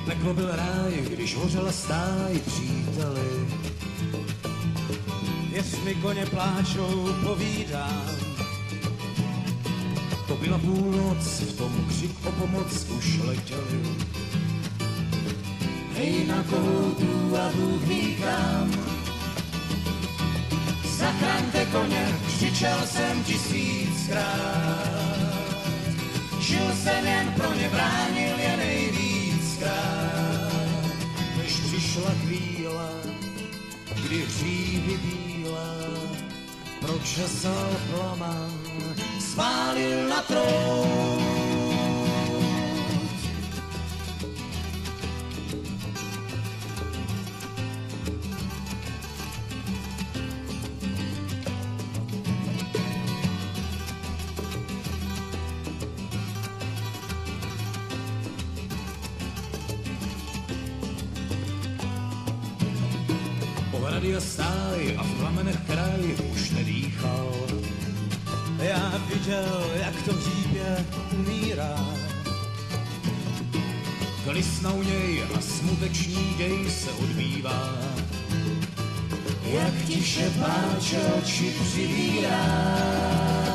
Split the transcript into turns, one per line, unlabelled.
Peklo byl ráj, když hořela stáj, příteli.
Věř mi, koně pláčou, povídám.
To byla půlnoc, v tom křik o pomoc už letěli. Hej na kohoutu a Bůh ví kam. Zachraňte koně, křičel jsem 1000krát. Žil jsem jen pro ně, bránil je nejvíckrát. Než přišla chvíle, kdy hříby bílá pročesal plamen, spálil na trůn. Hrady stáj a v plamenech kraj už nedýchal.
Já viděl, jak to v řípě umírá.
Klisna u něj a smutečný děj se odbývá. Jak tiše pláče oči přivírá.